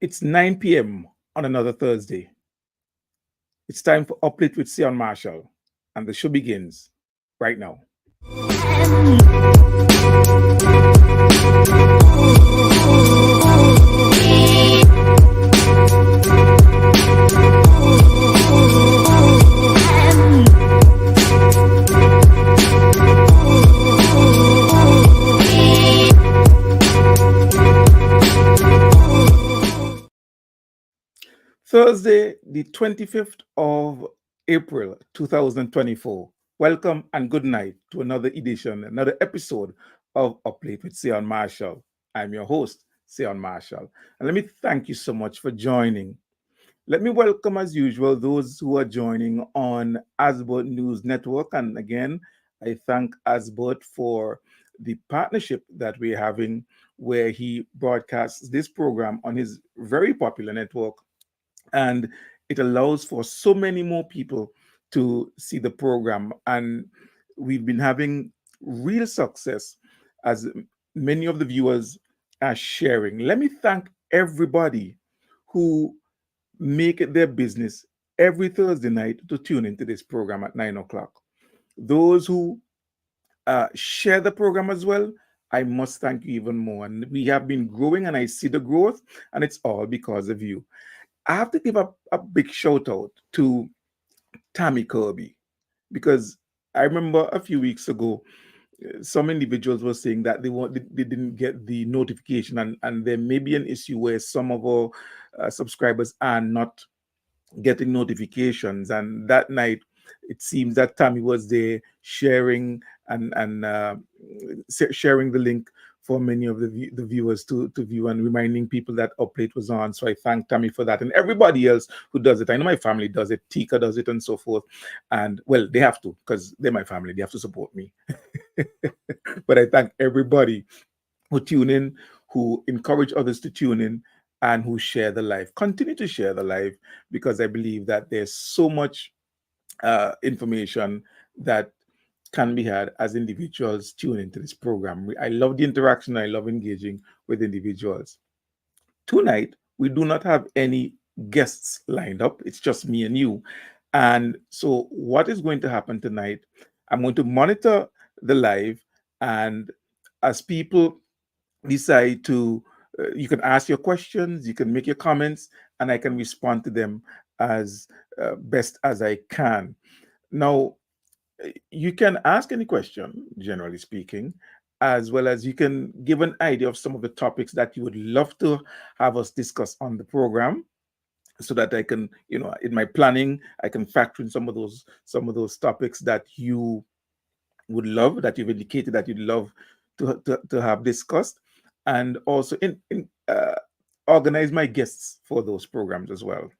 It's 9 p.m. on another Thursday. It's time for Uplift with Sion Marshall, and the show begins right now. Thursday, the 25th of April 2024. Welcome and good night to another edition, another episode of Uplift with Sion Marshall. I'm your host, Sion Marshall. And let me thank you so much for joining. Let me welcome, as usual, those who are joining on Asbot News Network. And again, I thank Asbot for the partnership that we're having, where he broadcasts this program on his very popular network, and it allows for so many more people to see the program. And we've been having real success as many of the viewers are sharing. Let me thank everybody who make it their business every Thursday night to tune into this program at 9 o'clock. Those who share the program as well, I must thank you even more. And we have been growing, and I see the growth, and it's all because of you. I have to give a big shout out to Tammy Kirby, because I remember a few weeks ago, some individuals were saying that they didn't get the notification, and there may be an issue where some of our subscribers are not getting notifications. And that night, it seems that Tammy was there sharing and sharing the link for many of the viewers to view, and reminding people that Update was on. So I thank Tammy for that, and everybody else who does it. I know my family does it, Tika does it, and so forth. And well, they have to, because they're my family. They have to support me. But I thank everybody who tune in, who encourage others to tune in, and who share the live. Continue to share the live, because I believe that there's so much information that can be had as individuals tune into this program. I love the interaction. I love engaging with individuals. Tonight, we do not have any guests lined up. It's just me and you. And so, what is going to happen tonight? I'm going to monitor the live, and as people decide to, you can ask your questions, you can make your comments, and I can respond to them as best as I can. Now, you can ask any question, generally speaking, as well as you can give an idea of some of the topics that you would love to have us discuss on the program, so that I can, in my planning, I can factor in some of those topics that you would love, that you've indicated that you'd love to have discussed, and also organize my guests for those programs as well.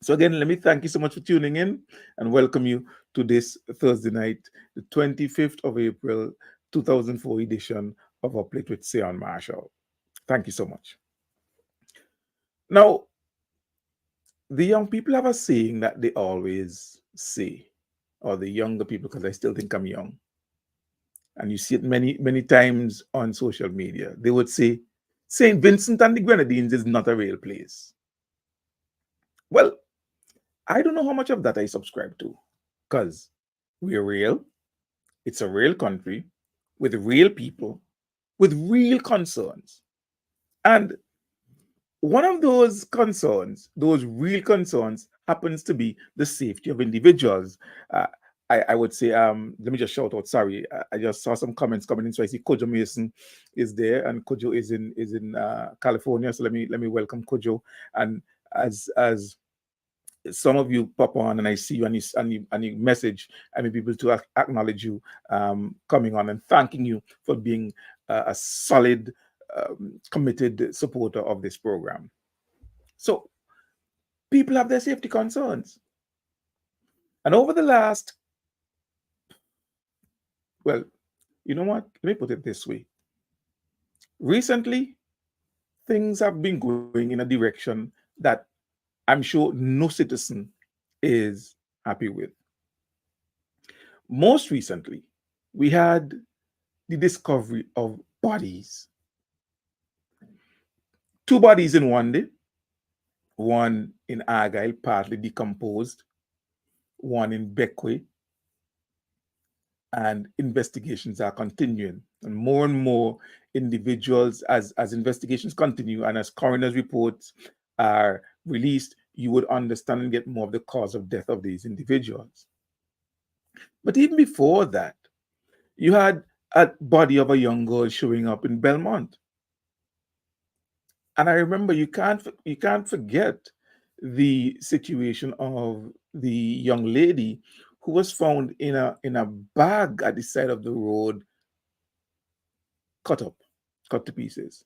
So again, let me thank you so much for tuning in, and welcome you to this Thursday night, the 25th of April, 2004 edition of Uplift with Sion Marshall. Thank you so much. Now, the young people have a saying that they always say, or the younger people, because I still think I'm young, and you see it many, many times on social media. They would say, St. Vincent and the Grenadines is not a real place. Well, I don't know how much of that I subscribe to, because we're real. It's a real country with real people with real concerns. And one of those real concerns, happens to be the safety of individuals. Uh, I would say, let me just shout out. Sorry, I just saw some comments coming in. So I see Kojo Mason is there, and Kojo is in California. So let me welcome Kojo. And as some of you pop on, and I see you, and you message, I mean, people to acknowledge you coming on, and thanking you for being a solid, committed supporter of this program. So people have their safety concerns, and over the last, well, you know what? Let me put it this way. Recently, things have been going in a direction that I'm sure no citizen is happy with. Most recently, we had the discovery of bodies, two bodies in one day, one in Argyle, partly decomposed, one in Beckway, and investigations are continuing. And more individuals, as investigations continue and as coroner's reports are released, you would understand and get more of the cause of death of these individuals. But even before that, you had a body of a young girl showing up in Belmont. And I remember you can't forget the situation of the young lady who was found in a bag at the side of the road, cut up, cut to pieces.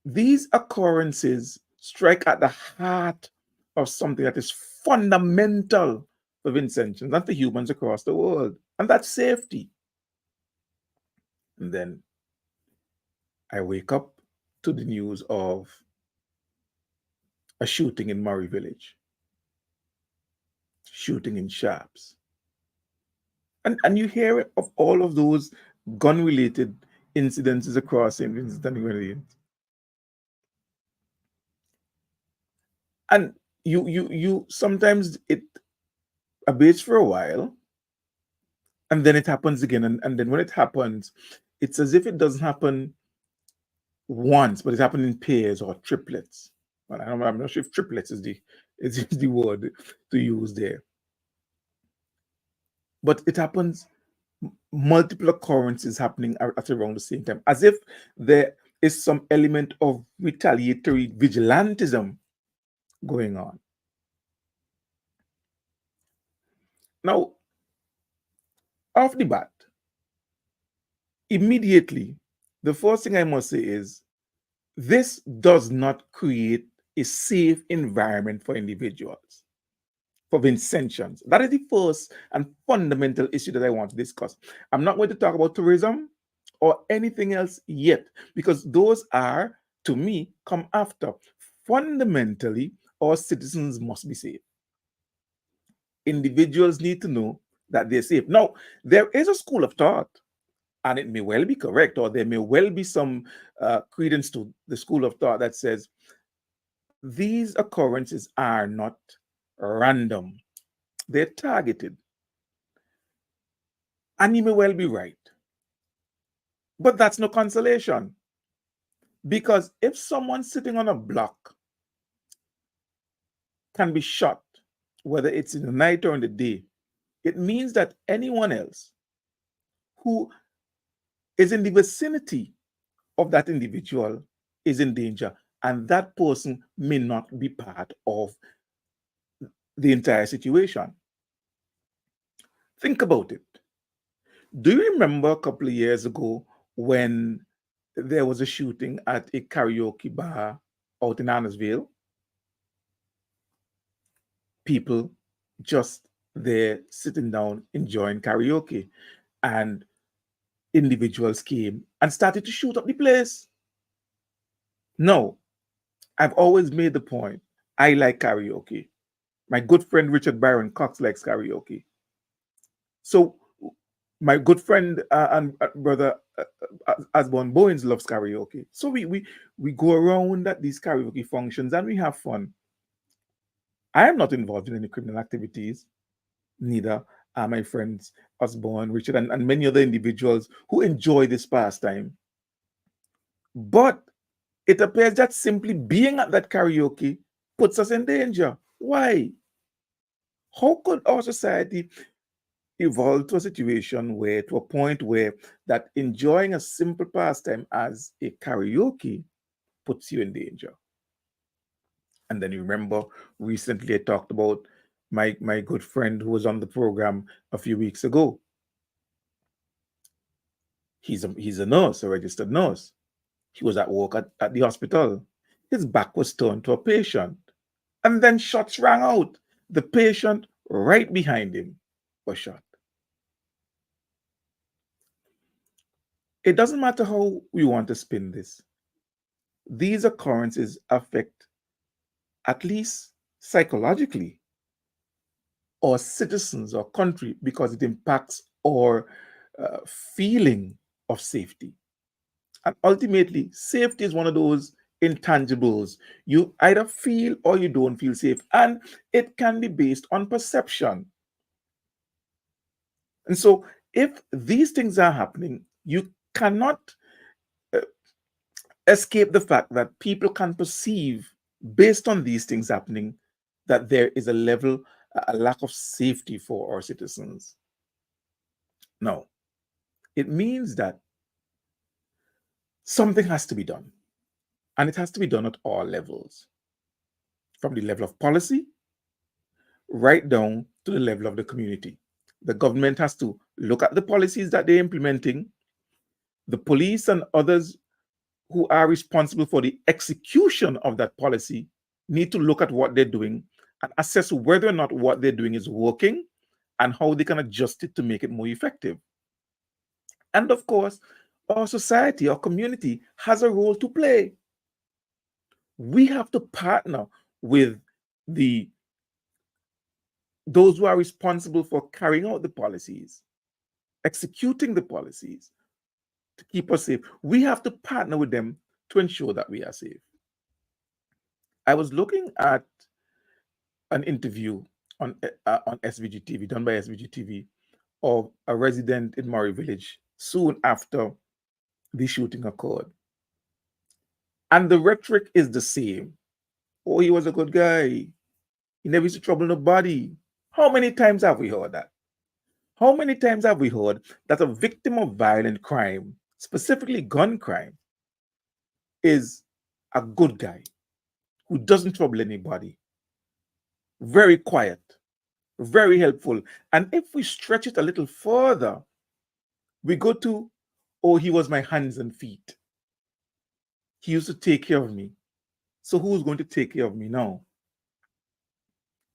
These occurrences strike at the heart of something that is fundamental for Vincentians and for humans across the world, and that's safety. And then I wake up to the news of a shooting in Murray Village, shooting in Sharps. And you hear of all of those gun related incidences across St. Vincent and the Grenadines. And you sometimes it abates for a while and then it happens again. And then when it happens, it's as if it doesn't happen once, but it happens in pairs or triplets. Well, I'm not sure if triplets is the word to use there. But it happens multiple occurrences happening at around the same time, as if there is some element of retaliatory vigilantism going on. Now, off the bat, immediately, the first thing I must say is this does not create a safe environment for individuals, for Vincentians. That is the first and fundamental issue that I want to discuss. I'm not going to talk about tourism or anything else yet, because those are, to me, come after. Fundamentally, our citizens must be safe. Individuals need to know that they're safe. Now, there is a school of thought, and it may well be correct, or there may well be some credence to the school of thought that says these occurrences are not random, they're targeted. And you may well be right. But that's no consolation. Because if someone sitting on a block can be shot, whether it's in the night or in the day, it means that anyone else who is in the vicinity of that individual is in danger. And that person may not be part of the entire situation. Think about it. Do you remember a couple of years ago when there was a shooting at a karaoke bar out in Annesville? People just there sitting down enjoying karaoke, and individuals came and started to shoot up the place. No, I've always made the point I like karaoke. My good friend Richard Byron Cox likes karaoke. So my good friend and brother Asborn Bowens loves karaoke. So we go around at these karaoke functions and we have fun. I am not involved in any criminal activities, neither are my friends Osborne, Richard, and many other individuals who enjoy this pastime. But it appears that simply being at that karaoke puts us in danger. Why? How could our society evolve to a situation where, to a point where, that enjoying a simple pastime as a karaoke puts you in danger? And then you remember recently I talked about my good friend who was on the program a few weeks ago. He's a nurse, a registered nurse. He was at work at the hospital. His back was turned to a patient. And then shots rang out. The patient right behind him was shot. It doesn't matter how we want to spin this. These occurrences affect, at least psychologically, our citizens or country because it impacts our feeling of safety. And ultimately, safety is one of those intangibles. You either feel or you don't feel safe, and it can be based on perception. And so, if these things are happening, you cannot uh, escape the fact that people can perceive, based on these things happening, that there is a level, a lack of safety for our citizens. No, it means that something has to be done, and it has to be done at all levels, from the level of policy right down to the level of the community. The government has to look at the policies that they're implementing. The police and others who are responsible for the execution of that policy need to look at what they're doing and assess whether or not what they're doing is working and how they can adjust it to make it more effective. And of course, our society, our community has a role to play. We have to partner with the those who are responsible for carrying out the policies, executing the policies to keep us safe. We have to partner with them to ensure that we are safe. I was looking at an interview on SVG TV, done by SVG TV, of a resident in Murray Village soon after the shooting occurred. And the rhetoric is the same. Oh, he was a good guy. He never used to trouble nobody. How many times have we heard that? How many times have we heard that a victim of violent crime, specifically gun crime, is a good guy who doesn't trouble anybody, very quiet, very helpful? And if we stretch it a little further, we go to, oh, he was my hands and feet. He used to take care of me. So who's going to take care of me now?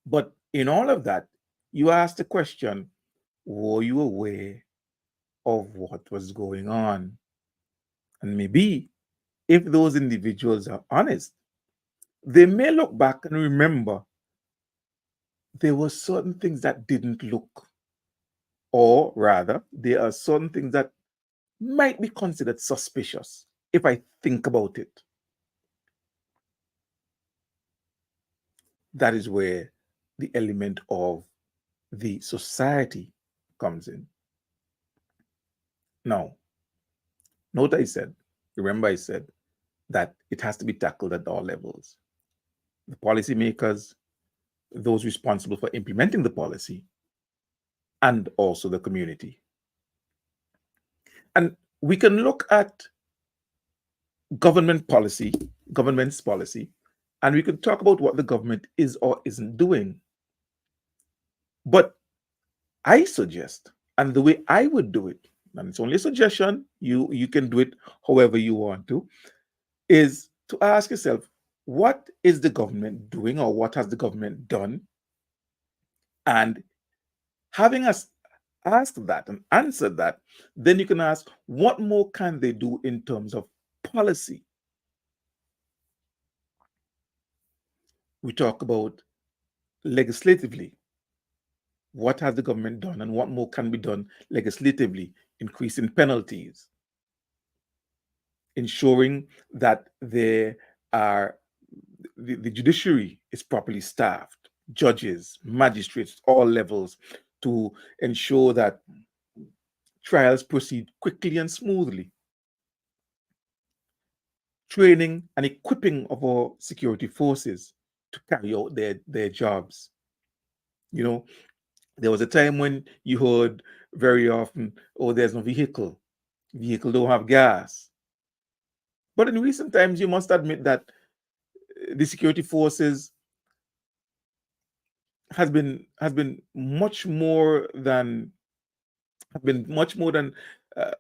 But in all of that, you ask the question, were you aware of what was going on? And maybe if those individuals are honest, they may look back and remember there were certain things that didn't look, or rather, there are certain things that might be considered suspicious if I think about it. That is where the element of the society comes in. Now, note remember I said that it has to be tackled at all levels. The policymakers, those responsible for implementing the policy, and also the community. And we can look at government's policy, and we can talk about what the government is or isn't doing. But I suggest, and the way I would do it, and it's only a suggestion, you can do it however you want to, is to ask yourself, what is the government doing, or what has the government done? And having us ask that and answer that, then you can ask, what more can they do in terms of policy? We talk about legislatively. What has the government done, and what more can be done legislatively? Increasing penalties, ensuring that there are the judiciary is properly staffed, judges, magistrates, all levels, to ensure that trials proceed quickly and smoothly. Training and equipping of our security forces to carry out their jobs. You know, there was a time when you heard very often, oh, there's no vehicle don't have gas. But in recent times, you must admit that the security forces has been much more than have been much more than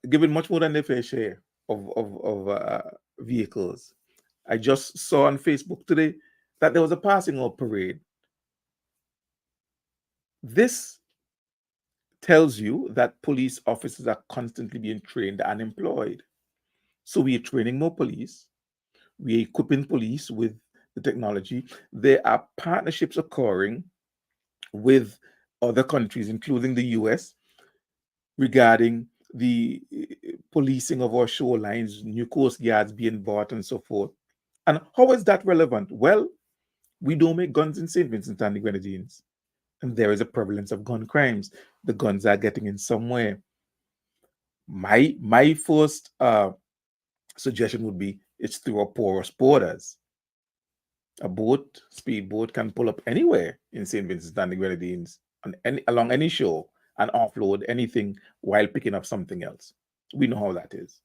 given much more than their fair share of vehicles. I just saw on Facebook today that there was a passing out parade. This tells you that police officers are constantly being trained and employed. So we are training more police. We are equipping police with the technology. There are partnerships occurring with other countries, including the US, regarding the policing of our shorelines, new coast guards being bought, and so forth. And how is that relevant? Well, we don't make guns in St. Vincent and the Grenadines, and there is a prevalence of gun crimes. The guns are getting in somewhere. My first suggestion would be it's through our porous borders. A boat, speedboat, can pull up anywhere in St. Vincent and the Grenadines along any shore and offload anything while picking up something else. We know how that is.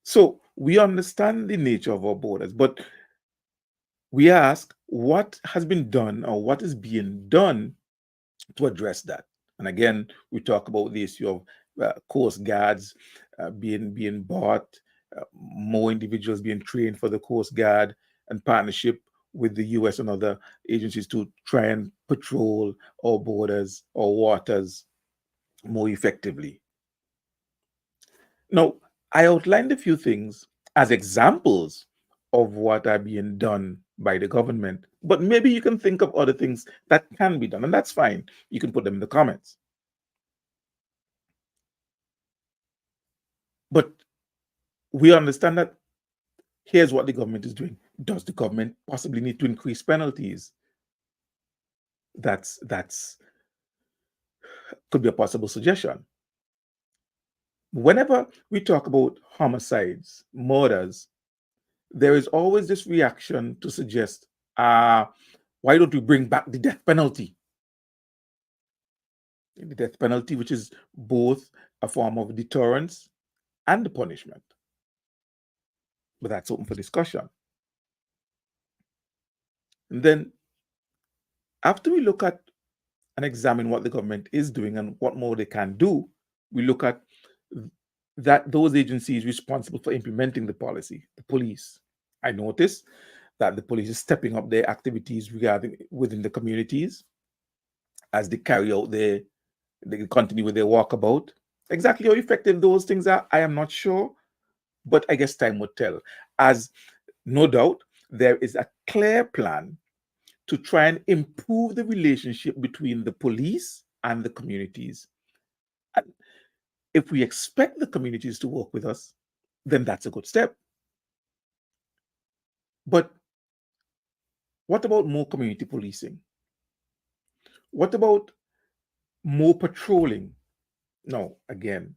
So we understand the nature of our borders, but we ask what has been done or what is being done to address that. And again, we talk about the issue of coast guards being bought, more individuals being trained for the Coast Guard, and partnership with the US and other agencies to try and patrol our borders or waters more effectively. Now, I outlined a few things as examples of what are being done by the government, but maybe you can think of other things that can be done, and that's fine. You can put them in the comments. But we understand that here's what the government is doing. Does the government possibly need to increase penalties? That's could be a possible suggestion. Whenever we talk about homicides, murders, there is always this reaction to suggest, why don't we bring back the death penalty? The death penalty, which is both a form of deterrence and a punishment. But that's open for discussion. And then, after we look at and examine what the government is doing and what more they can do, we look at that those agencies responsible for implementing the policy, the police. I notice that the police is stepping up their activities regarding within the communities as they carry out they continue with their walkabout. Exactly how effective those things are, I am not sure, but I guess time will tell. As no doubt, there is a clear plan to try and improve the relationship between the police and the communities. And if we expect the communities to work with us, then that's a good step. But what about more community policing? What about more patrolling? No, again,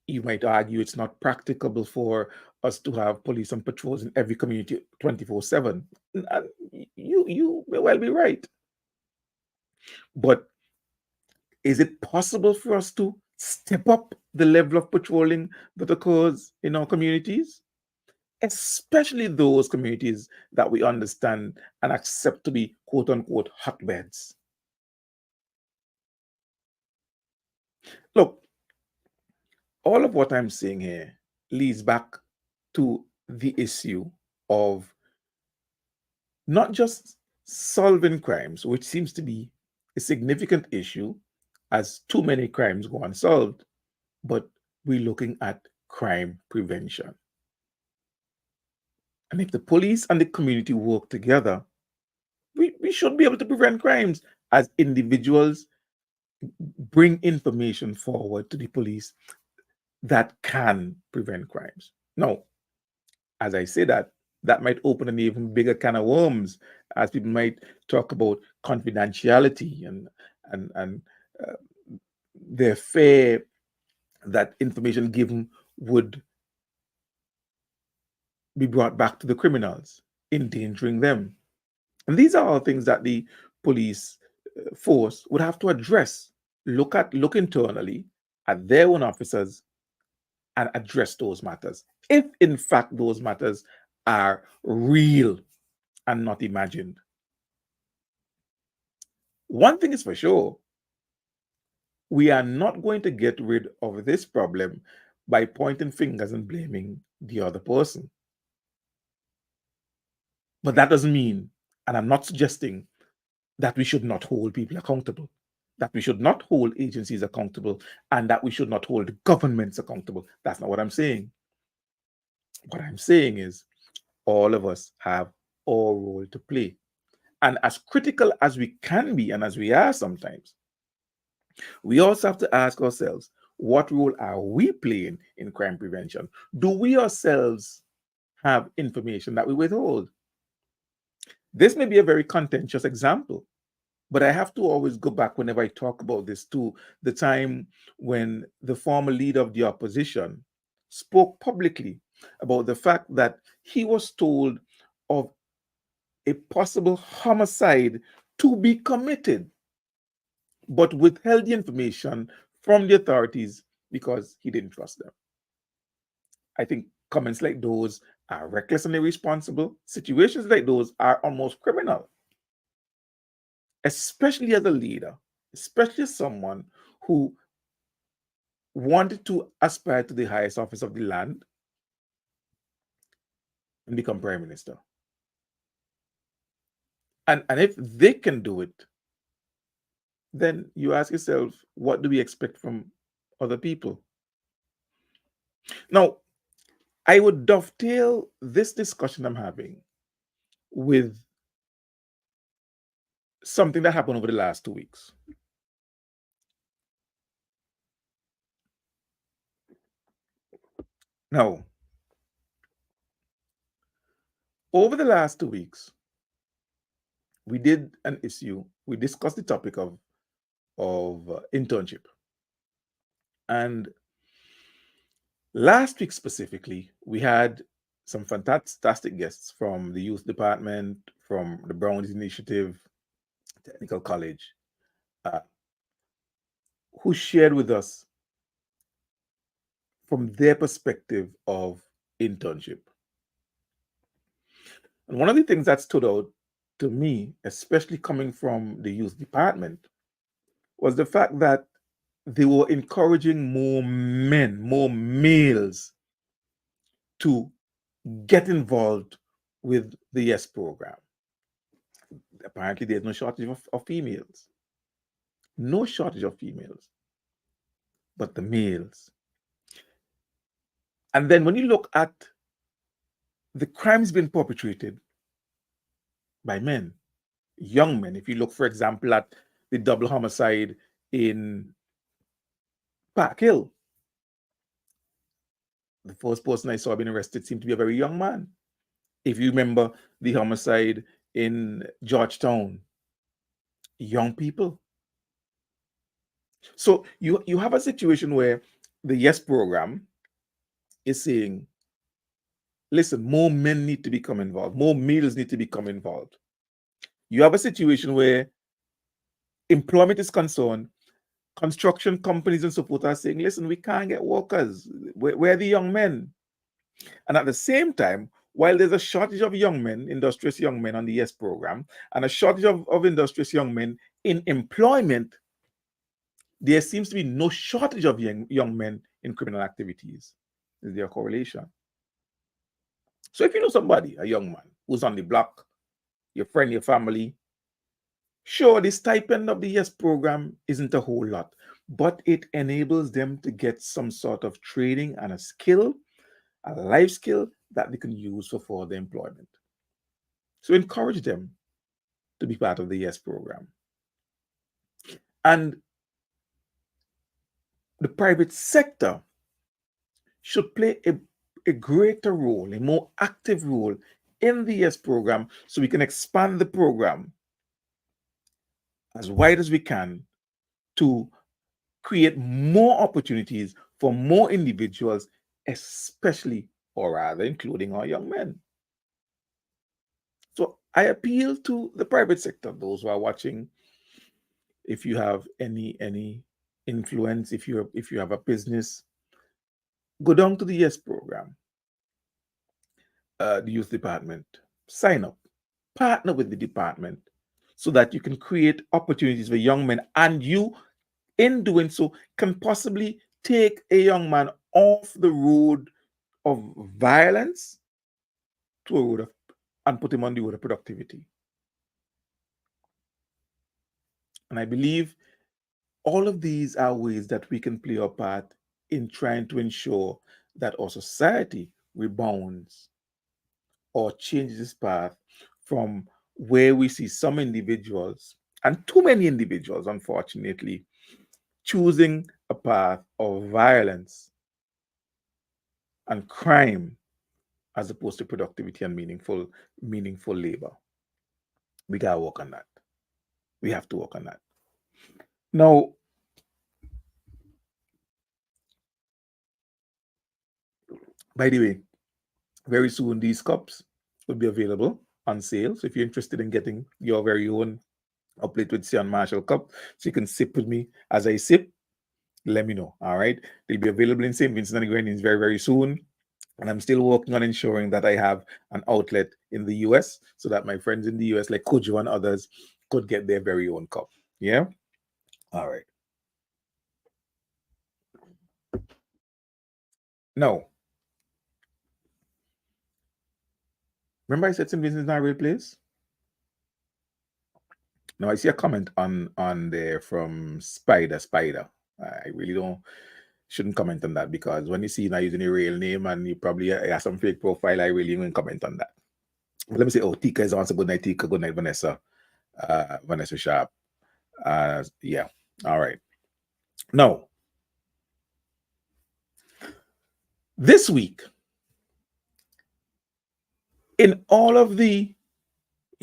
you might argue it's not practicable for us to have police and patrols in every community 24/7. And you may well be right. But is it possible for us to step up the level of patrolling that occurs in our communities? Especially those communities that we understand and accept to be quote unquote hotbeds. Look, all of what I'm saying here leads back to the issue of not just solving crimes, which seems to be a significant issue as too many crimes go unsolved, but we're looking at crime prevention. And if the police and the community work together, we should be able to prevent crimes as individuals bring information forward to the police that can prevent crimes. Now, as I say that, that might open an even bigger can of worms, as people might talk about confidentiality and uh, their fear that information given would be brought back to the criminals, endangering them. And these are all things that the police force would have to address. Look internally at their own officers and address those matters. If in fact those matters are real and not imagined. One thing is for sure, we are not going to get rid of this problem by pointing fingers and blaming the other person. But that doesn't mean, and I'm not suggesting, that we should not hold people accountable, that we should not hold agencies accountable, and that we should not hold governments accountable. That's not what I'm saying. What I'm saying is all of us have our role to play. And as critical as we can be, and as we are sometimes, we also have to ask ourselves, what role are we playing in crime prevention? Do we ourselves have information that we withhold. This may be a very contentious example, but I have to always go back whenever I talk about this to the time when the former leader of the opposition spoke publicly about the fact that he was told of a possible homicide to be committed, but withheld the information from the authorities because he didn't trust them. I think comments like those are reckless and irresponsible. Situations like those are almost criminal, especially as a leader, especially as someone who wanted to aspire to the highest office of the land and become prime minister. And if they can do it, then you ask yourself, what do we expect from other people? Now, I would dovetail this discussion I'm having with something that happened over the last 2 weeks. Now, over the last 2 weeks, we discussed the topic of internship. And last week specifically, we had some fantastic guests from the youth department, from the Brownies Initiative, Technical College, who shared with us from their perspective of internship. And one of the things that stood out to me, especially coming from the youth department, was the fact that they were encouraging more men, more males to get involved with the YES program. Apparently, there's no shortage of females. No shortage of females, but the males. And then when you look at the crimes being perpetrated by men, young men, if you look, for example, at the double homicide in Park Hill, the first person I saw being arrested seemed to be a very young man. If you remember the homicide in Georgetown, young people. So you have a situation where the YES program is saying, listen, more men need to become involved, more males need to become involved. You have a situation where employment is concerned, construction companies and so forth are saying, listen, we can't get workers. We're the young men. And at the same time, while there's a shortage of young men, industrious young men on the YES program, and a shortage of industrious young men in employment, there seems to be no shortage of young men in criminal activities. Is there a correlation? So if you know somebody, a young man who's on the block, your friend, your family, sure, the stipend of the YES program isn't a whole lot, but it enables them to get some sort of training and a skill, a life skill that they can use for further employment. So encourage them to be part of the YES program. And the private sector should play a greater role, a more active role in the YES program so we can expand the program as wide as we can to create more opportunities for more individuals, especially, or rather, including our young men. So I appeal to the private sector, those who are watching. If you have any influence, if you have a business, go down to the YES program, the youth department, sign up, partner with the department so that you can create opportunities for young men, and you, in doing so, can possibly take a young man off the road of violence to a road of, and put him on the road of productivity. And I believe all of these are ways that we can play our part in trying to ensure that our society rebounds or changes its path from where we see some individuals, and too many individuals, unfortunately, choosing a path of violence and crime as opposed to productivity and meaningful labor. We gotta work on that. We have to work on that. Now, by the way, very soon these cups will be available on sale. So if you're interested in getting your very own Uplift with Sion Marshall cup, so you can sip with me as I sip, let me know. All right. They'll be available in St. Vincent and the Grenadines very, very soon. And I'm still working on ensuring that I have an outlet in the US so that my friends in the US, like Kojo and others, could get their very own cup. Yeah. All right. Now, remember I said St. Vincent is not a real place? Now I see a comment on there from Spider. I really don't shouldn't comment on that because when you see now using a real name and you probably have some fake profile, I really won't comment on that. But let me say, oh, Tika is also good night, Tika, good night, Vanessa. Vanessa Sharp. Yeah. All right. Now, this week, in all of the,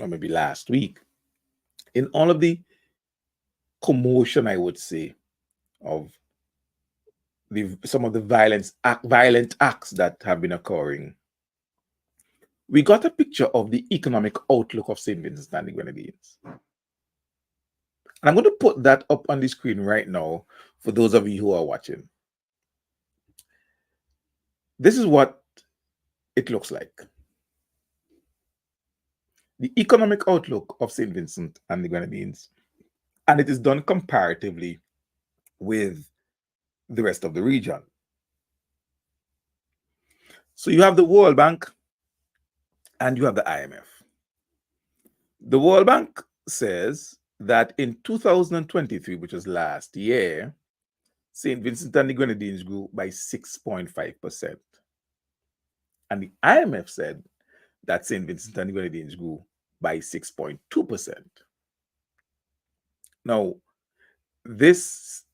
or maybe last week, in all of the commotion, I would say, of some of the violent acts that have been occurring, we got a picture of the economic outlook of St. Vincent and the Grenadines. And I'm going to put that up on the screen right now for those of you who are watching. This is what it looks like. The economic outlook of St. Vincent and the Grenadines. And it is done comparatively with the rest of the region. So you have the World Bank and you have the IMF. The World Bank says that in 2023, which was last year, St. Vincent and the Grenadines grew by 6.5%. And the IMF said that St. Vincent and the Grenadines grew by 6.2%. Now, these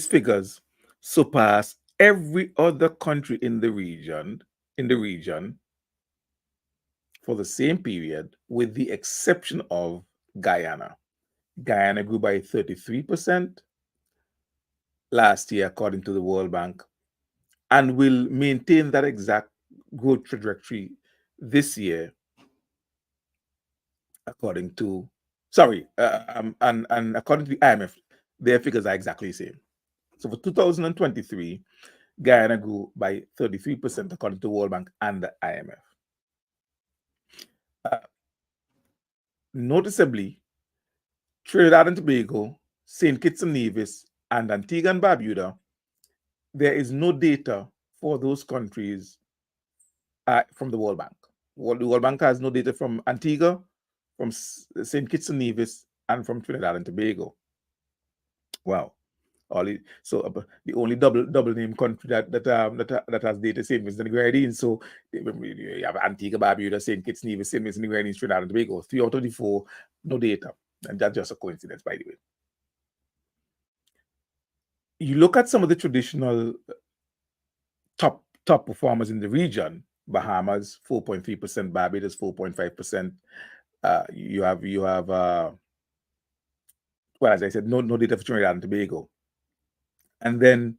figures surpass every other country in the region for the same period, with the exception of Guyana. Guyana grew by 33% last year, according to the World Bank, and will maintain that exact growth trajectory this year, according to and according to the IMF, their figures are exactly the same. So for 2023, Guyana grew by 33%, according to the World Bank and the IMF. Noticeably, Trinidad and Tobago, St. Kitts and Nevis, and Antigua and Barbuda, there is no data for those countries from the World Bank. The World Bank has no data from Antigua, from St. Kitts and Nevis, and from Trinidad and Tobago. Wow. So the only double name country that has data, St. Vincent and the Grenadines. So you have Antigua, Barbuda, St. Kitts, Nevis, St. Vincent and the Grenadines, Trinidad and Tobago. 3 out of the 4, no data, and that's just a coincidence, by the way. You look at some of the traditional top performers in the region. Bahamas 4.3%, Barbados 4.5%. You have well, as I said, no data for Trinidad and Tobago. And then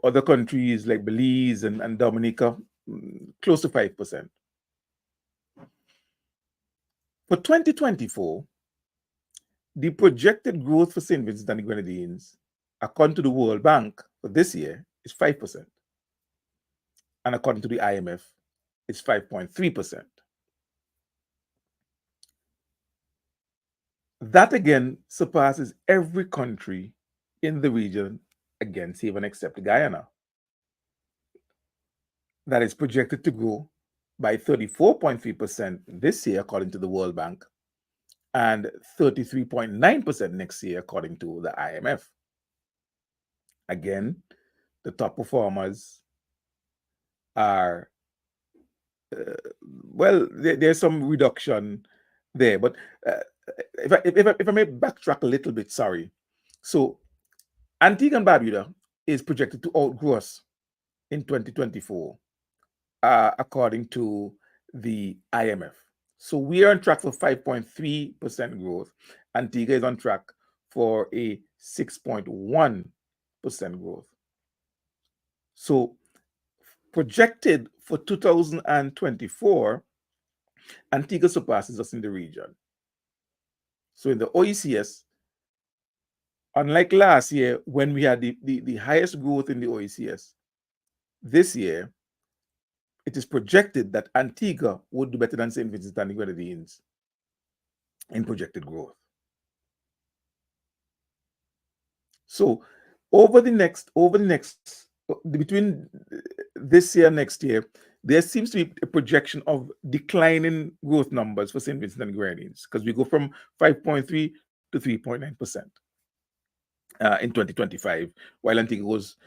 other countries like Belize and Dominica, close to 5%. For 2024, the projected growth for St. Vincent and the Grenadines, according to the World Bank for this year, is 5%. And according to the IMF, it's 5.3%. That again surpasses every country in the region, again, even except Guyana, that is projected to grow by 34.3% this year, according to the World Bank, and 33.9% next year, according to the IMF. Again, the top performers are, well, there's some reduction there, but if I may backtrack a little bit, sorry. So Antigua and Barbuda is projected to outgrow us in 2024, according to the IMF. So we are on track for 5.3% growth. Antigua is on track for a 6.1% growth. So projected for 2024, Antigua surpasses us in the region. So in the OECS, unlike last year when we had the highest growth in the OECS, this year it is projected that Antigua would do better than St. Vincent and the Grenadines in projected growth. So between this year and next year, there seems to be a projection of declining growth numbers for St. Vincent and Grenadines, because we go from 5.3 to 3.9% in 2025, while Antigua goes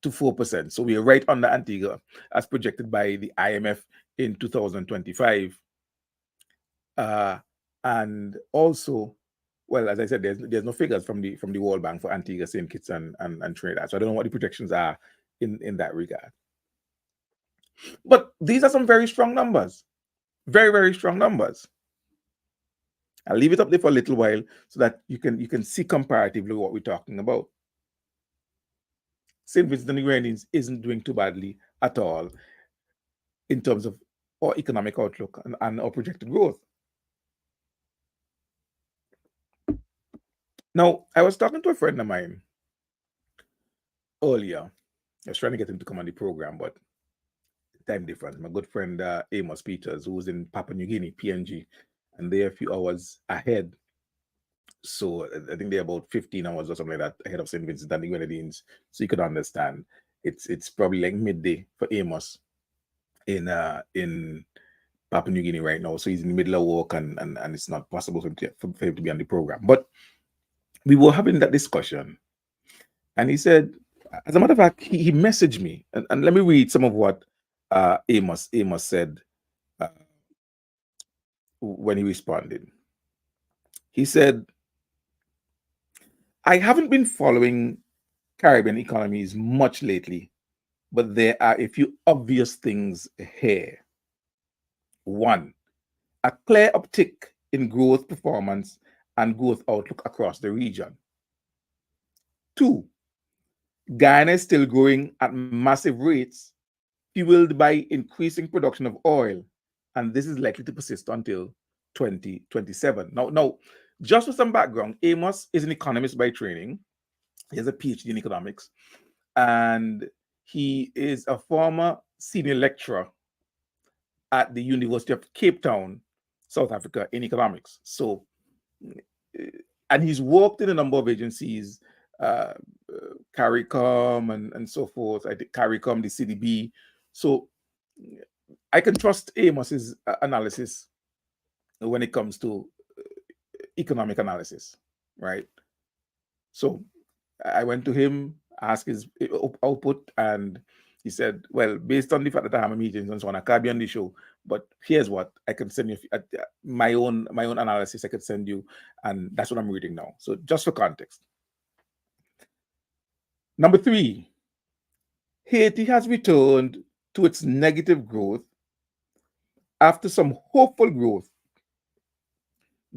to 4%. So we are right under Antigua as projected by the IMF in 2025. And also, well, as I said, there's no figures from the World Bank for Antigua, St. Kitts, and Trinidad. So I don't know what the projections are in that regard. But these are some very strong numbers. Very, very strong numbers. I'll leave it up there for a little while so that you can see comparatively what we're talking about. St. Vincent and the Grenadines isn't doing too badly at all in terms of our economic outlook and our projected growth. Now, I was talking to a friend of mine earlier. I was trying to get him to come on the program, but time difference. My good friend Amos Peters, who's in Papua New Guinea, PNG, and they're a few hours ahead. So I think they're about 15 hours or something like that ahead of St. Vincent and the Grenadines. So you could understand it's probably like midday for Amos in Papua New Guinea right now. So he's in the middle of work and it's not possible for him to be on the program. But we were having that discussion, and he said, as a matter of fact, he messaged me, and let me read some of what Amos said when he responded. He said, I haven't been following Caribbean economies much lately, but there are a few obvious things here. One, a clear uptick in growth performance and growth outlook across the region. Two, Guyana is still growing at massive rates, fueled by increasing production of oil, and this is likely to persist until 2027. Now, just for some background, Amos is an economist by training. He has a PhD in economics, and he is a former senior lecturer at the University of Cape Town, South Africa, in economics. So, and he's worked in a number of agencies, CARICOM and so forth. I think CARICOM, the CDB. So I can trust Amos's analysis when it comes to economic analysis, right? So I went to him, asked his output, and he said, well, based on the fact that I have meetings and so on, I can't be on the show, but here's what I can send you, my own analysis I could send you, and that's what I'm reading now. So just for context. Number 3, Haiti has returned to its negative growth after some hopeful growth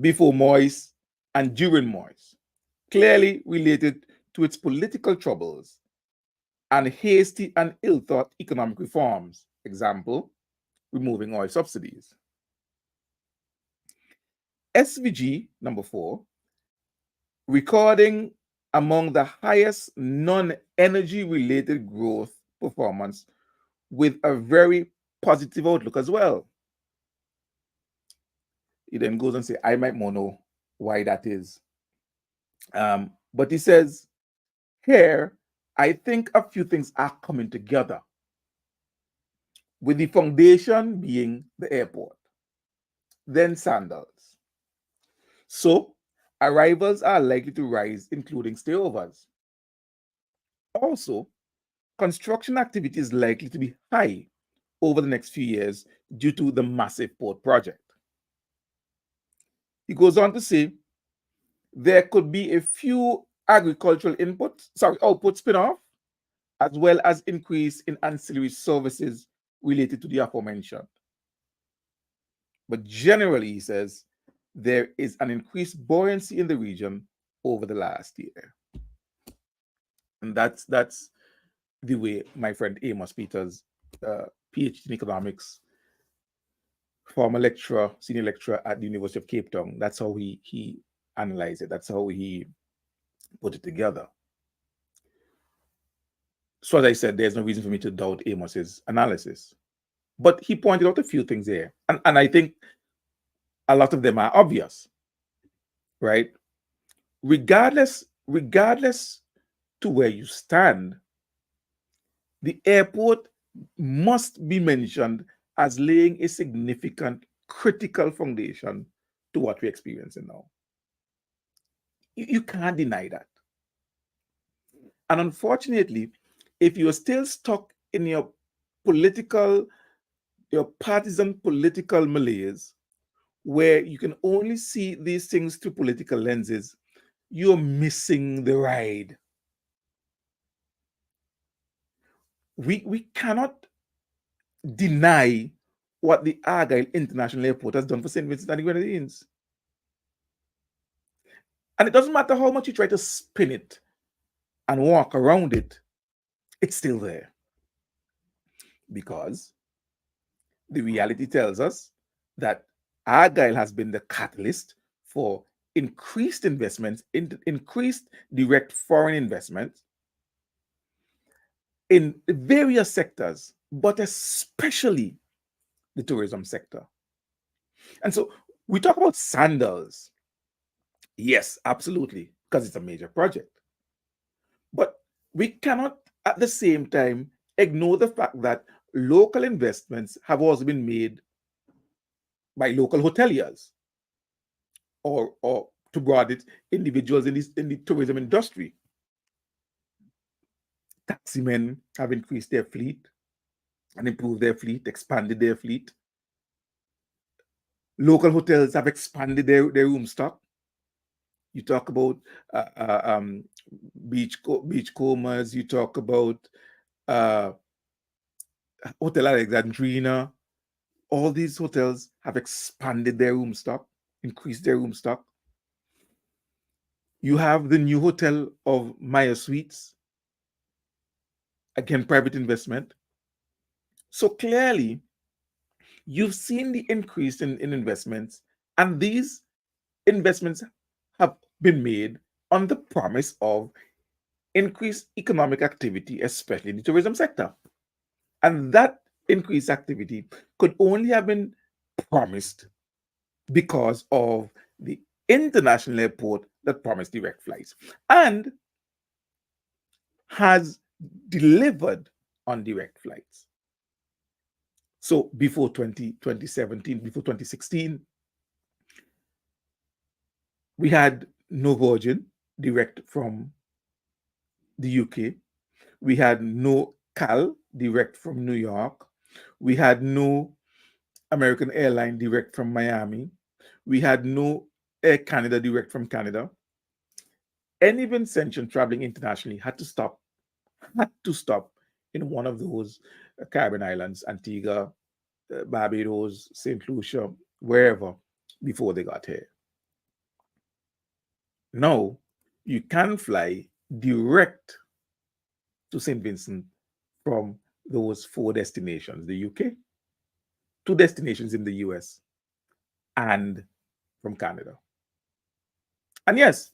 before Moise and during Moise, clearly related to its political troubles and hasty and ill-thought economic reforms. Example, removing oil subsidies. SVG, number 4, recording among the highest non-energy related growth performance with a very positive outlook as well. He then goes and says, I might more know why that is. But he says, here, I think a few things are coming together, with the foundation being the airport, then sandals. So arrivals are likely to rise, including stayovers. Also, construction activity is likely to be high over the next few years due to the massive port project. He goes on to say, there could be a few agricultural output spin-off, as well as increase in ancillary services related to the aforementioned. But generally, he says, there is an increased buoyancy in the region over the last year. And that's the way my friend Amos Peters, PhD in economics, former lecturer, senior lecturer at the University of Cape Town, that's how he analyzed it. That's how he put it together. So as I said, there's no reason for me to doubt Amos's analysis. But he pointed out a few things there. And I think a lot of them are obvious, right? Regardless to where you stand, the airport must be mentioned as laying a significant critical foundation to what we're experiencing now. You can't deny that. And unfortunately, if you're still stuck in your partisan political malaise, where you can only see these things through political lenses, you're missing the ride. We cannot deny what the Argyle International Airport has done for St. Vincent and the Grenadines. And it doesn't matter how much you try to spin it and walk around it, it's still there. Because the reality tells us that Argyle has been the catalyst for increased investments, increased direct foreign investment in various sectors, but especially the tourism sector. And so we talk about Sandals. Yes, absolutely, because it's a major project. But we cannot at the same time ignore the fact that local investments have also been made by local hoteliers, or to broaden it, individuals in the tourism industry. Taximen have increased their fleet and improved their fleet, expanded their fleet. Local hotels have expanded their room stock. You talk about Beachcombers, you talk about Hotel Alexandrina. All these hotels have expanded their room stock, increased their room stock. You have the new hotel of Maya Suites, again, private investment. So clearly, you've seen the increase in investments, and these investments have been made on the promise of increased economic activity, especially in the tourism sector. And that increased activity could only have been promised because of the international airport that promised direct flights and has delivered on direct flights. So before 2017, before 2016, we had no Virgin direct from the UK. We had no CAL direct from New York. We had no American Airline direct from Miami. We had no Air Canada direct from Canada. Any Vincentian traveling internationally had to stop in one of those Caribbean islands, Antigua, Barbados, St. Lucia, wherever, before they got here. Now, you can fly direct to St. Vincent from those 4 destinations, the UK, 2 destinations in the US, and from Canada. And yes,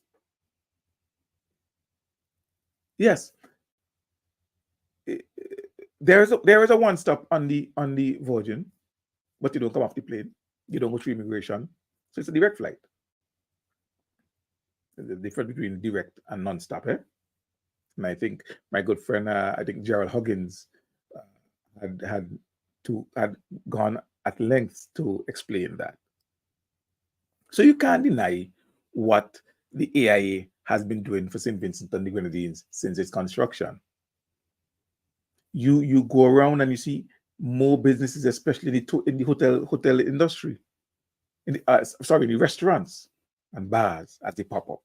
there is a one stop on the Virgin, but you don't come off the plane. You don't go through immigration, so it's a direct flight. The difference between direct and non-stop, eh? And I think my good friend, I think Gerald Huggins, had gone at length to explain that. So you can't deny what the AIA has been doing for St. Vincent and the Grenadines since its construction. You go around and you see more businesses, especially in the hotel industry, in the restaurants and bars as they pop up,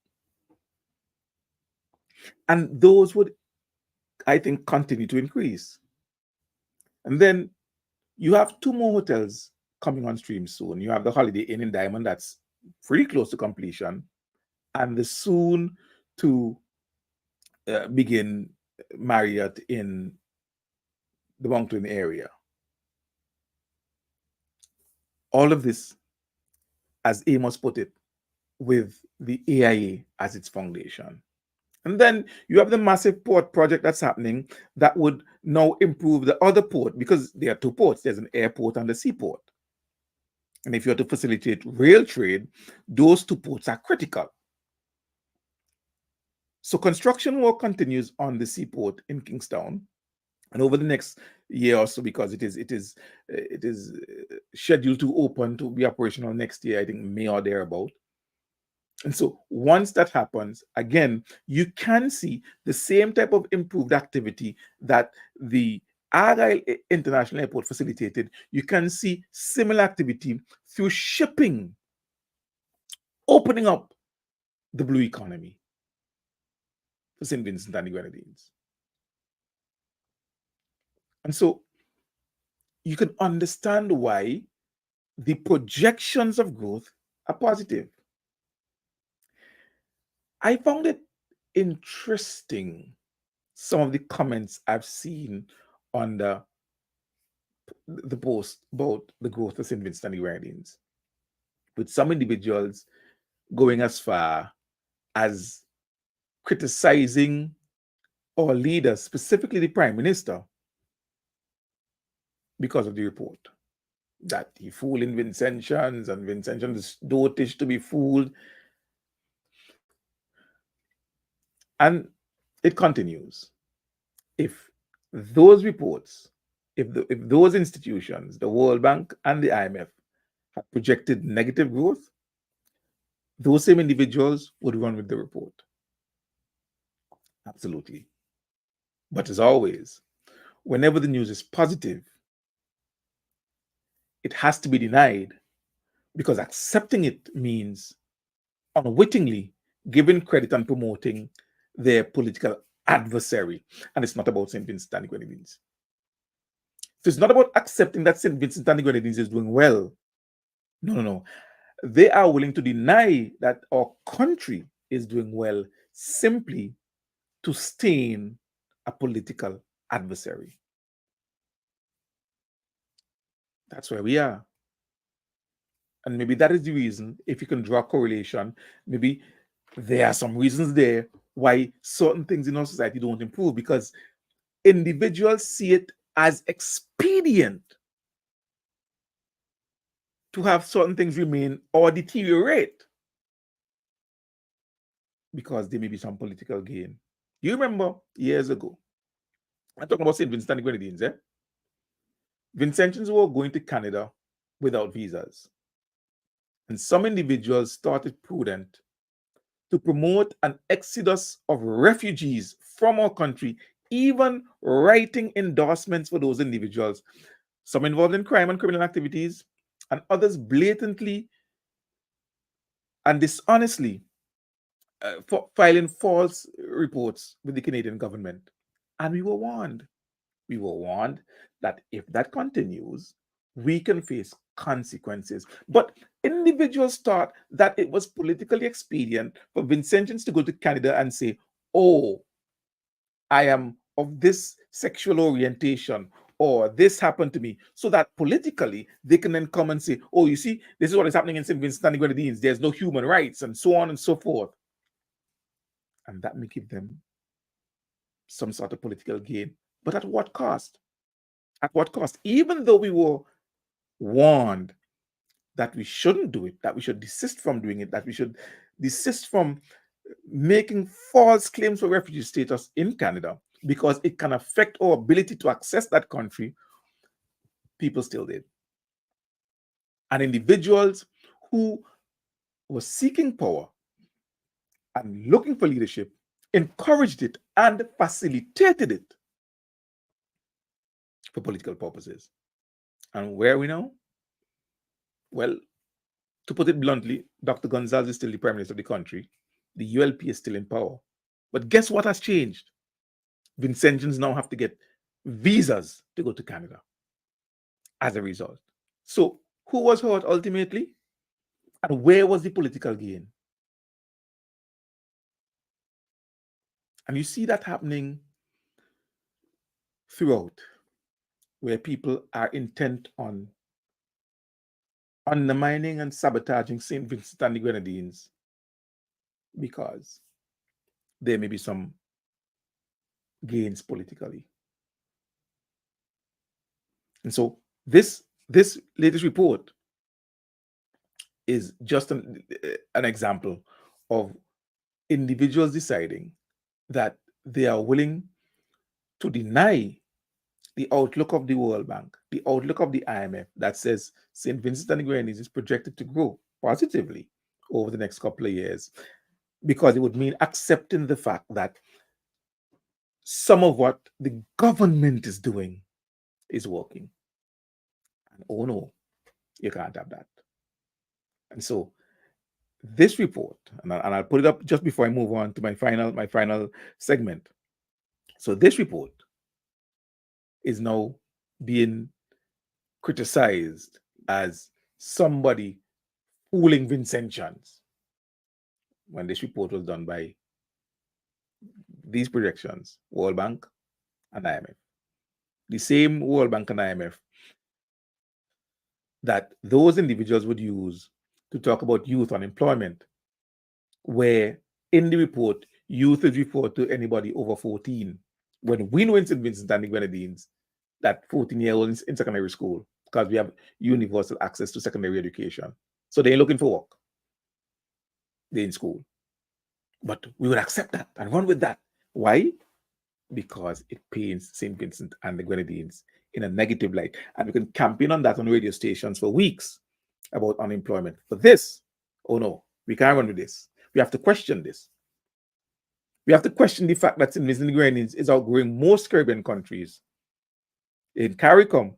and those would, I think, continue to increase. And then You have two more hotels coming on stream soon. You have the Holiday Inn in Diamond that's pretty close to completion, and the soon to begin Marriott in the Moncton area. All of this, as Amos put it, with the AIA as its foundation. And then you have the massive port project that's happening that would now improve the other port, because there are two ports, there's an airport and a seaport. And if you are to facilitate rail trade, those two ports are critical. So construction work continues on the seaport in Kingstown, and over the next year or so, because it is scheduled to open to be operational next year, I think May or thereabout. And so once that happens, again, you can see the same type of improved activity that the Argyle International Airport facilitated. You can see similar activity through shipping, opening up the blue economy for St. Vincent and the Grenadines. And so you can understand why the projections of growth are positive. I found it interesting, some of the comments I've seen on the post about the growth of St. Vincent and the Grenadines, with some individuals going as far as criticizing our leaders, specifically the Prime Minister, because of the report. That he fooling Vincentians and Vincentians dotish to be fooled. And it continues. If those reports, if those institutions, the World Bank and the IMF, had projected negative growth, those same individuals would run with the report. Absolutely. But as always, whenever the news is positive, it has to be denied, because accepting it means unwittingly giving credit and promoting their political adversary. And it's not about St. Vincent and the Grenadines. So it's not about accepting that St. Vincent and the Grenadines is doing well. No. They are willing to deny that our country is doing well simply to stain a political adversary. That's where we are. And maybe that is the reason, if you can draw a correlation, maybe there are some reasons there why certain things in our society don't improve, because individuals see it as expedient to have certain things remain or deteriorate because there may be some political gain. You remember years ago, I'm talking about St. Vincent and the Grenadines, eh? Vincentians were going to Canada without visas. And some individuals started prudent to promote an exodus of refugees from our country, even writing endorsements for those individuals, some involved in crime and criminal activities, and others blatantly and dishonestly filing false reports with the Canadian government. And we were warned. We were warned that if that continues, we can face consequences. But individuals thought that it was politically expedient for Vincentians to go to Canada and say, oh, I am of this sexual orientation, or this happened to me, so that politically they can then come and say, oh, you see, this is what is happening in St. Vincent and the Grenadines. There's no human rights, and so on and so forth. And that may give them some sort of political gain. But at what cost? At what cost? Even though we were warned that we shouldn't do it, that we should desist from doing it, that we should desist from making false claims for refugee status in Canada because it can affect our ability to access that country, people still did. And individuals who were seeking power and looking for leadership encouraged it and facilitated it for political purposes. And where are we now? Well, to put it bluntly, Dr. Gonzalez is still the Prime Minister of the country. The ULP is still in power. But guess what has changed? Vincentians now have to get visas to go to Canada. as a result. So, who was hurt ultimately? And where was the political gain? And you see that happening throughout, where people are intent on undermining and sabotaging St. Vincent and the Grenadines because there may be some gains politically. And so this latest report is just an example of individuals deciding that they are willing to deny the outlook of the World Bank, the outlook of the IMF that says St. Vincent and the Grenadines is projected to grow positively over the next couple of years, because it would mean accepting the fact that some of what the government is doing is working. And oh no, you can't have that. And so this report, and I'll put it up just before I move on to my final segment. So this report is now being criticized as somebody fooling Vincentians, when this report was done by these projections, World Bank and IMF. The same World Bank and IMF that those individuals would use to talk about youth unemployment, where in the report, youth is referred to anybody over 14. When we know in St. Vincent and the Grenadines that 14-year-olds in secondary school, because we have universal access to secondary education. So they ain't looking for work. They're in school. But we would accept that and run with that. Why? Because it paints St. Vincent and the Grenadines in a negative light. And we can campaign on that on radio stations for weeks about unemployment. But this, oh no, we can't run with this. We have to question this. We have to question the fact that St. Vincent and the Grenadines is outgrowing most Caribbean countries. In CARICOM,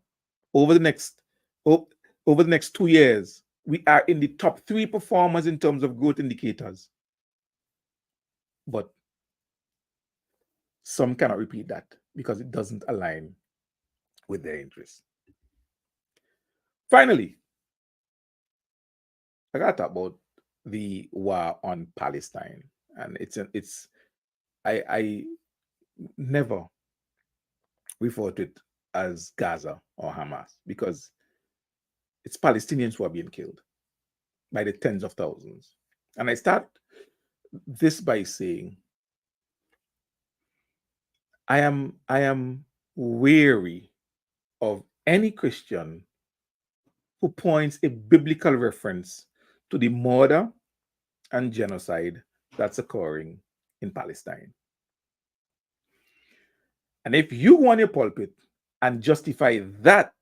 over the next 2 years, we are in the top 3 performers in terms of growth indicators. But some cannot repeat that because it doesn't align with their interests. Finally, I got to talk about the war on Palestine, and I never refer to it as Gaza or Hamas, because it's Palestinians who are being killed by the tens of thousands. And I start this by saying I am wary of any Christian who points a biblical reference to the murder and genocide that's occurring in Palestine. And if you go on your pulpit and justify that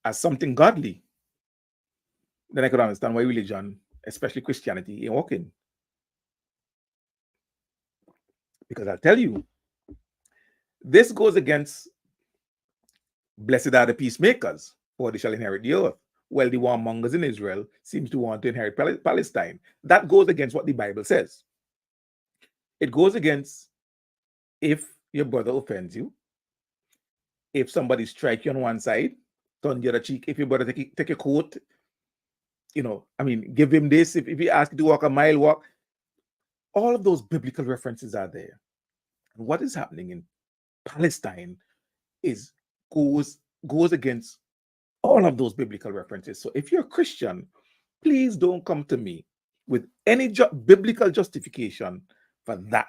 as something godly, then I could understand why religion, especially Christianity, ain't working. Because I'll tell you, this goes against blessed are the peacemakers, for they shall inherit the earth. Well, the warmongers in Israel seems to want to inherit Palestine. That goes against what the Bible says. It goes against, if your brother offends you, if somebody strikes you on one side, turn the other cheek. If your brother take a coat, give him this. If he asks you to walk a mile, walk. All of those biblical references are there. And what is happening in Palestine goes against all of those biblical references. So if you're a Christian, please don't come to me with any biblical justification for that.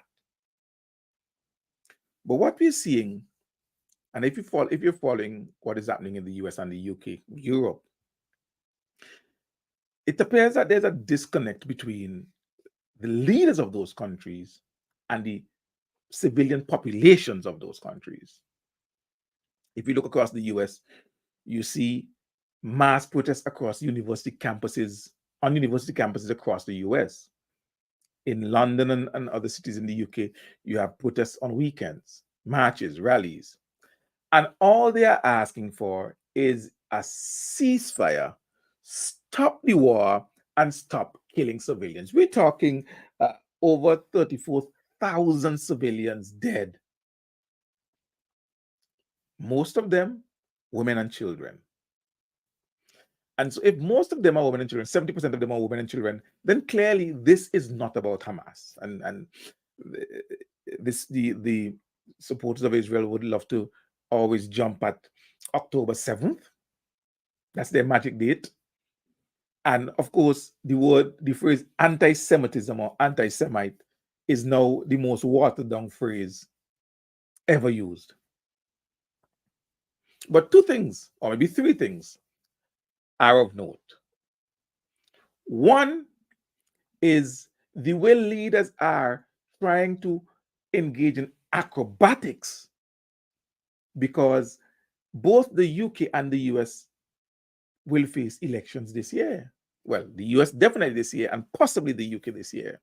But what we're seeing, and if you're following what is happening in the US and the UK, Europe, it appears that there's a disconnect between the leaders of those countries and the civilian populations of those countries. If you look across the US, you see mass protests across university campuses, on university campuses across the US. In London and other cities in the UK, you have protests on weekends, marches, rallies. And all they are asking for is a ceasefire, stop the war, and stop killing civilians. We're talking over 34,000 civilians dead. Most of them women and children. And so, if most of them are women and children, 70% of them are women and children, then clearly this is not about Hamas. And the supporters of Israel would love to always jump at October 7th. That's their magic date. And of course, the phrase anti-Semitism or anti-Semite is now the most watered down phrase ever used. But two things, or maybe three things, are of note. One is the way leaders are trying to engage in acrobatics, because both the UK and the US will face elections this year. Well, the US definitely this year, and possibly the UK this year.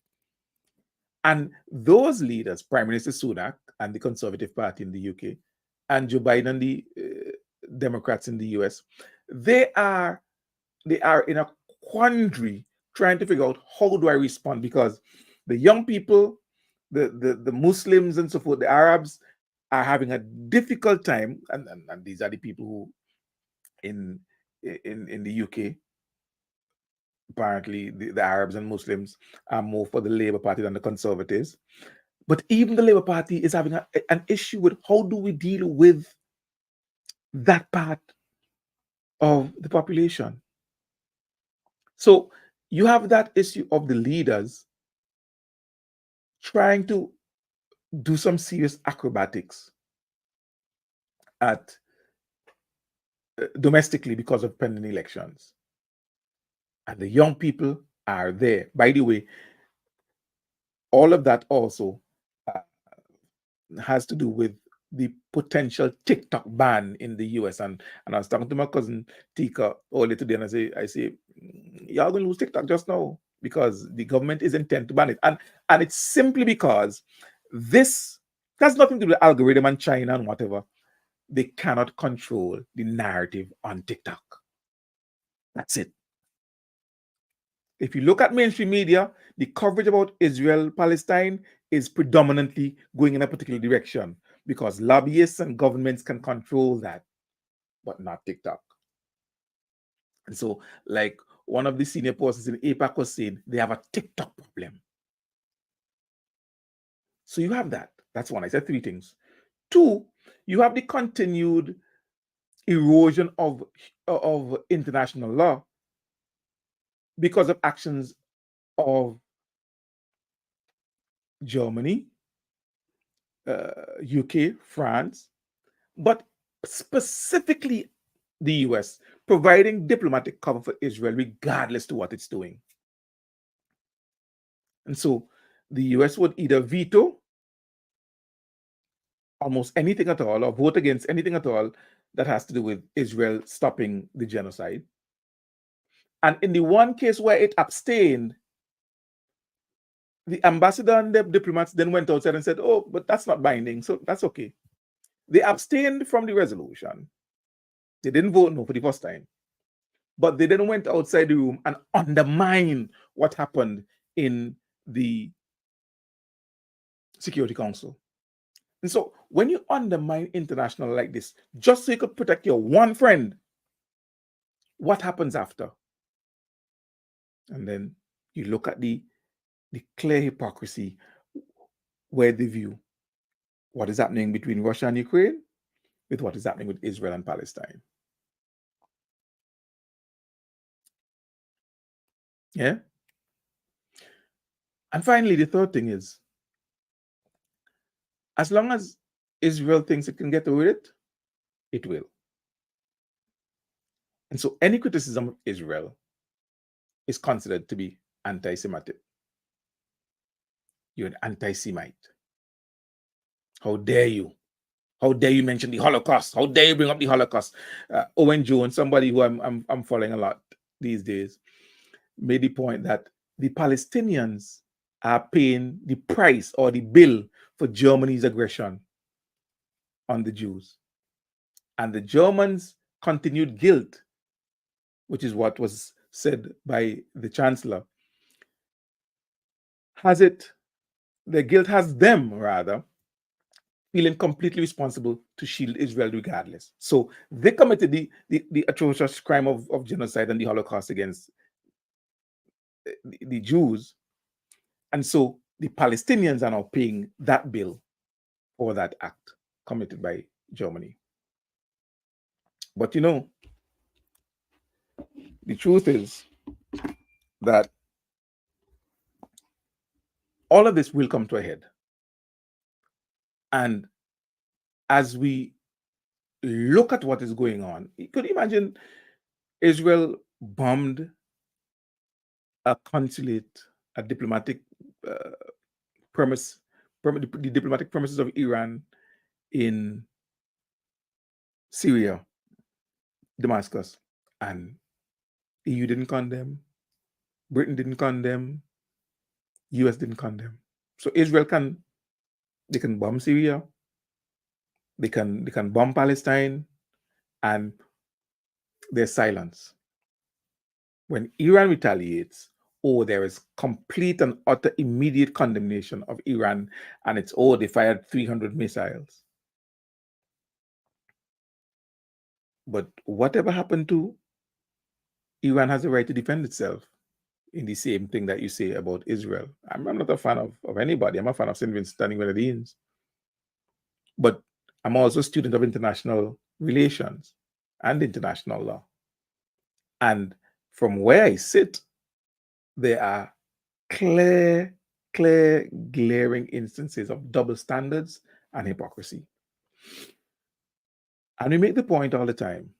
And those leaders, Prime Minister Sunak and the Conservative Party in the UK, and Joe Biden and the Democrats in the US, they are in a quandary trying to figure out, how do I respond? Because the young people, the Muslims and so forth, the Arabs are having a difficult time, and these are the people who in the UK, apparently the Arabs and Muslims are more for the Labour Party than the Conservatives. But even the Labour Party is having an issue with, how do we deal with that part of the population? So you have that issue of the leaders trying to do some serious acrobatics at domestically because of pending elections. And the young people are there. By the way, all of that also has to do with the potential TikTok ban in the US. And I was talking to my cousin Tika earlier today, and I say, y'all gonna lose TikTok just now, because the government is intent to ban it. And it's simply because this has nothing to do with algorithm and China and whatever. They cannot control the narrative on TikTok. That's it. If you look at mainstream media, the coverage about Israel, Palestine is predominantly going in a particular direction, because lobbyists and governments can control that, but not TikTok. And so, like one of the senior persons in APAC was saying, they have a TikTok problem. So you have that. That's one. I said three things. Two, you have the continued erosion of international law because of actions of Germany, UK, France, but specifically the US, providing diplomatic cover for Israel regardless to what it's doing. And so the US would either veto almost anything at all or vote against anything at all that has to do with Israel stopping the genocide. And in the one case where it abstained, the ambassador and the diplomats then went outside and said, oh, but that's not binding, so that's okay. They abstained from the resolution. They didn't vote no for the first time. But they then went outside the room and undermined what happened in the Security Council. And so when you undermine international like this, just so you could protect your one friend, what happens after? And then you look at the clear hypocrisy where they view what is happening between Russia and Ukraine with what is happening with Israel and Palestine. Yeah. And finally, the third thing is, as long as Israel thinks it can get away with it, it will. And so any criticism of Israel is considered to be anti-Semitic. You're an anti-Semite. How dare you? How dare you mention the Holocaust? How dare you bring up the Holocaust? Owen Jones, somebody who I'm following a lot these days, made the point that the Palestinians are paying the price or the bill for Germany's aggression on the Jews. And the Germans' continued guilt, which is what was said by the Chancellor, the guilt has them rather feeling completely responsible to shield Israel regardless. So they committed the atrocious crime of genocide and the Holocaust against the Jews. And so the Palestinians are now paying that bill for that act committed by Germany. But the truth is that all of this will come to a head. And as we look at what is going on, you could imagine Israel bombed a consulate, a diplomatic uh, the diplomatic premises of Iran in Syria, Damascus, and EU didn't condemn, Britain didn't condemn, US didn't condemn. So Israel they can bomb Syria, they can bomb Palestine, and there's silence. When Iran retaliates, there is complete and utter immediate condemnation of Iran, and they fired 300 missiles. But whatever happened to Iran has the right to defend itself in the same thing that you say about Israel. I'm not a fan of anybody. I'm a fan of St. Vincent and the Grenadines. But I'm also a student of international relations and international law. And from where I sit, there are clear, glaring instances of double standards and hypocrisy. And we make the point all the time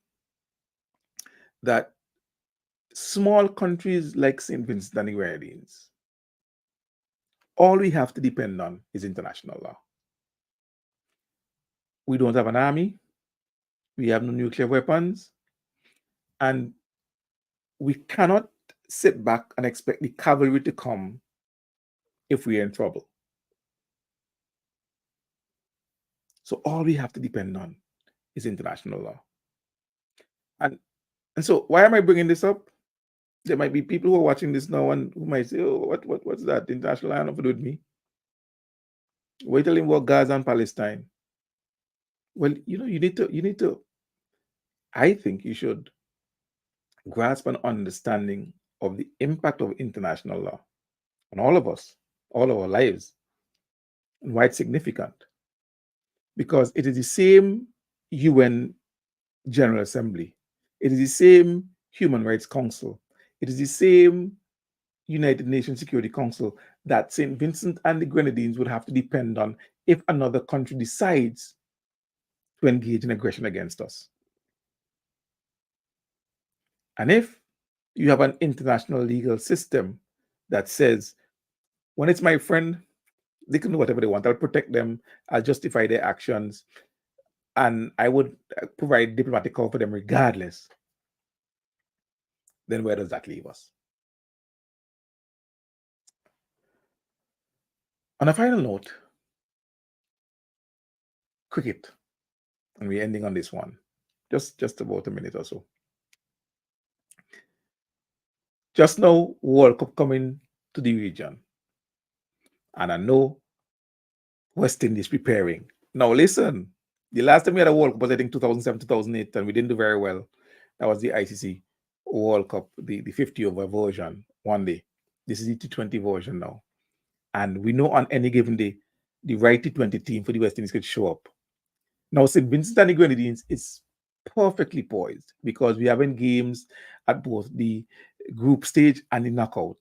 that small countries like St. Vincent and the Grenadines, all we have to depend on is international law. We don't have an army, we have no nuclear weapons, and we cannot sit back and expect the cavalry to come if we're in trouble. So all we have to depend on is international law. And so why am I bringing this up? There might be people who are watching this now and who might say, oh, what's that? International law nothing to do with me. Wait till him about Gaza and Palestine. Well, you need to, I think you should grasp an understanding of the impact of international law on all of us, all of our lives, and why it's significant. Because it is the same UN General Assembly, it is the same Human Rights Council, it is the same United Nations Security Council that St. Vincent and the Grenadines would have to depend on if another country decides to engage in aggression against us. And if you have an international legal system that says, when it's my friend, they can do whatever they want. I'll protect them. I'll justify their actions. And I would provide diplomatic cover for them regardless. Then where does that leave us? On a final note, cricket. And we're ending on this one. Just about a minute or so. Just now, World Cup coming to the region. And I know West Indies preparing. Now listen, the last time we had a World Cup was I think 2007, 2008, and we didn't do very well. That was the ICC World Cup, the 50 over version one day. This is the T20 version now. And we know on any given day, the right T20 team for the West Indies could show up. Now, St. Vincent and the Grenadines is perfectly poised because we are having games at both the group stage and the knockout.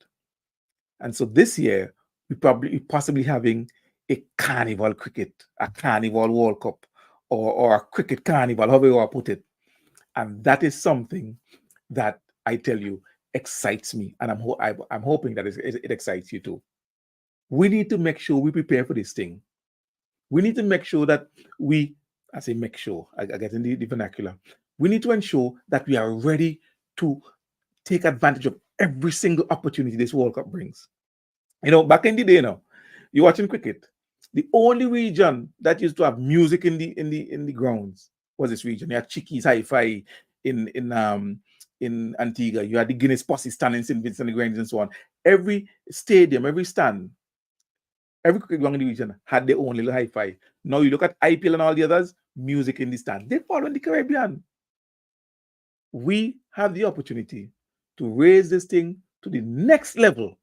And so this year, we possibly having a carnival cricket, a carnival World Cup, or a cricket carnival, however you want to put it. And that is something that I tell you excites me. And I'm hoping that it excites you too. We need to make sure we prepare for this thing. We need to make sure that I say make sure, I get in the vernacular. We need to ensure that we are ready to take advantage of every single opportunity this World Cup brings. Back in the day now, you're watching cricket. The only region that used to have music in the grounds was this region. You had Chickies Hi-Fi in Antigua. You had the Guinness Posse stand in St. Vincent and the Grenadines and so on. Every stadium, every stand Every cricket ground in the region had their own little hi-fi. Now you look at IPL and all the others, music in the stand. They fall in the Caribbean. We have the opportunity to raise this thing to the next level.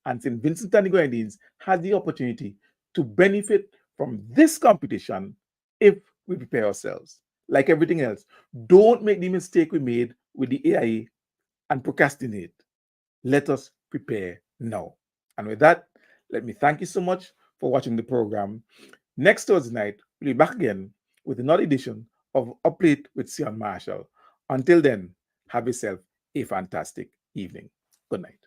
And St. Vincent and the Grenadines has the opportunity to benefit from this competition if we prepare ourselves. Like everything else, don't make the mistake we made with the AIA and procrastinate. Let us prepare now. And with that, let me thank you so much for watching the program. Next Thursday night, we'll be back again with another edition of Up Late with Sion Marshall. Until then, have yourself a fantastic evening. Good night.